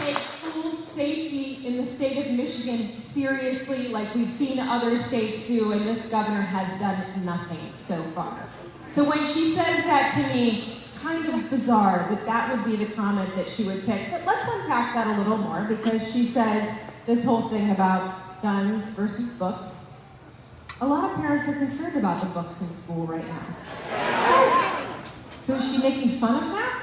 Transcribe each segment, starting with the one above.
take school safety in the state of Michigan seriously like we've seen other states do, and this governor has done nothing so far. So when she says that to me, it's kind of bizarre that that would be the comment that she would pick. But let's unpack that a little more, because she says this whole thing about guns versus books. A lot of parents are concerned about the books in school right now. So is she making fun of that?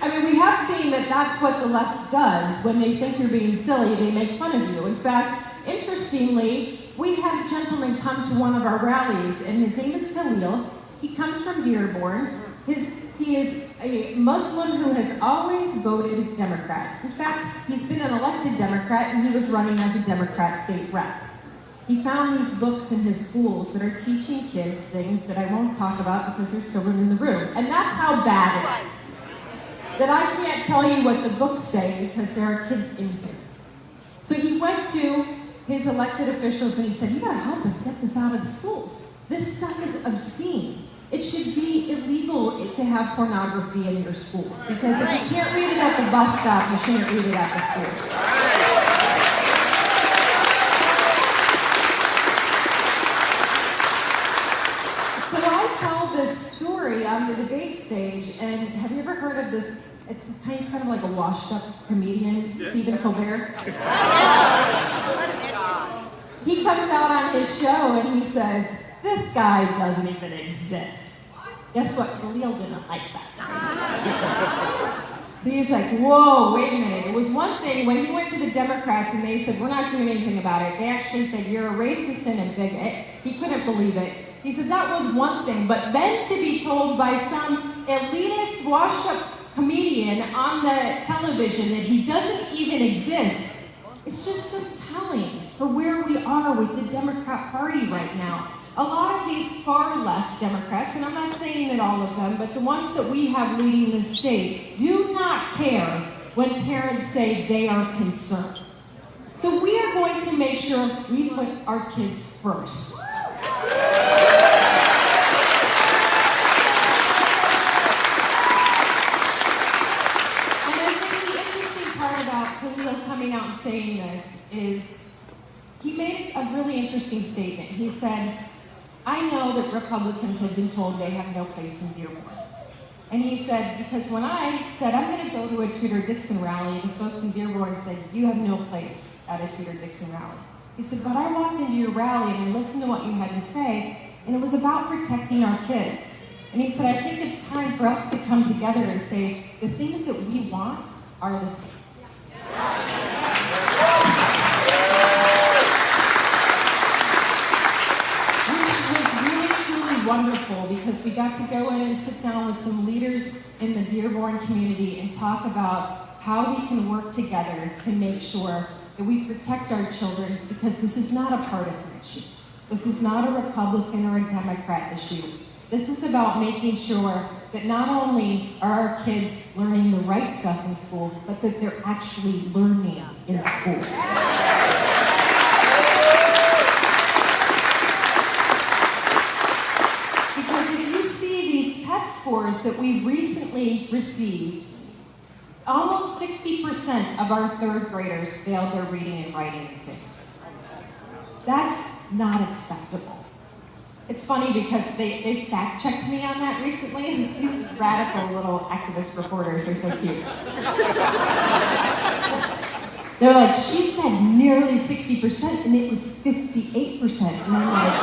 I mean, we have seen that that's what the left does. When they think you're being silly, they make fun of you. In fact, interestingly, we had a gentleman come to one of our rallies, and his name is Khalil. He comes from Dearborn. He is a Muslim who has always voted Democrat. In fact, he's been an elected Democrat, and he was running as a Democrat state rep. He found these books in his schools that are teaching kids things that I won't talk about because there's children in the room. And that's how bad it is. That I can't tell you what the books say because there are kids in here. So he went to his elected officials and he said, you gotta help us get this out of the schools. This stuff is obscene. It should be illegal to have pornography in your schools, because if you can't read it at the bus stop, you shouldn't read it at the school. So I tell this story on the debate stage, and have you ever heard of this? He's kind of like a washed-up comedian, Stephen Colbert. He comes out on his show and he says, this guy doesn't even exist. Guess what? Khalil didn't like that. He's like, whoa, wait a minute. It was one thing when he went to the Democrats and they said, we're not doing anything about it. They actually said, you're a racist and a bigot. He couldn't believe it. He said, that was one thing. But then to be told by some elitist, washed-up comedian on the television that he doesn't even exist, it's just so telling for where we are with the Democrat Party right now. A lot of these far-left Democrats, and I'm not saying that all of them, but the ones that we have leading the state, do not care when parents say they are concerned. So we are going to make sure we put our kids first. And I think the interesting part about Khalil coming out and saying this is he made a really interesting statement. He said, I know that Republicans have been told they have no place in Dearborn. And he said, because when I said I'm going to go to a Tudor Dixon rally, the folks in Dearborn said, you have no place at a Tudor Dixon rally. He said, but I walked into your rally and I listened to what you had to say, and it was about protecting our kids. And he said, I think it's time for us to come together and say, the things that we want are the same. Wonderful, because we got to go in and sit down with some leaders in the Dearborn community and talk about how we can work together to make sure that we protect our children, because this is not a partisan issue. This is not a Republican or a Democrat issue. This is about making sure that not only are our kids learning the right stuff in school, but that they're actually learning in school. Scores that we recently received, almost 60% of our third graders failed their reading and writing exams. That's not acceptable. It's funny because they fact-checked me on that recently. These radical little activist reporters are so cute. They're like, she said nearly 60% and it was 58%. And I'm like,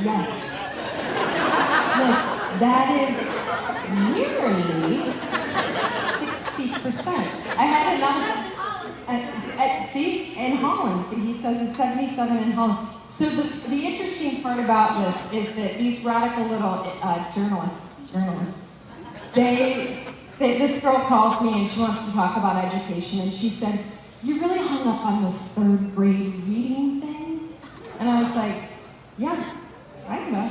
yes. Look, that is nearly 60%. I had another, see, in Holland, see, he says it's 77 in Holland. So the interesting part about this is that these radical little journalists, this girl calls me and she wants to talk about education, and she said, you really hung up on this third grade reading thing? And I was like, yeah, I know.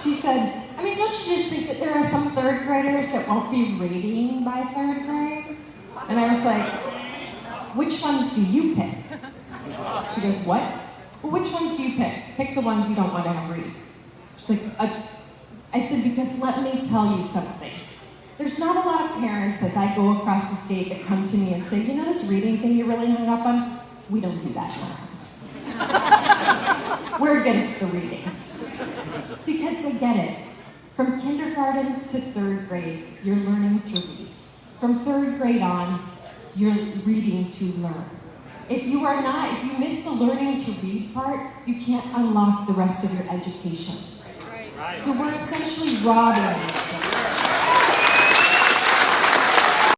She said, I mean, don't you just think that there are some third graders that won't be reading by third grade? And I was like, which ones do you pick? She goes, what? Well, which ones do you pick? Pick the ones you don't want to have read. She's like, I said, because let me tell you something. There's not a lot of parents as I go across the state that come to me and say, you know this reading thing you're really hung up on? We don't do that in our house. We're against the reading. Because they get it. From kindergarten to 3rd grade, you're learning to read. From 3rd grade on, you're reading to learn. If you miss the learning to read part, you can't unlock the rest of your education. So we're essentially robbing them.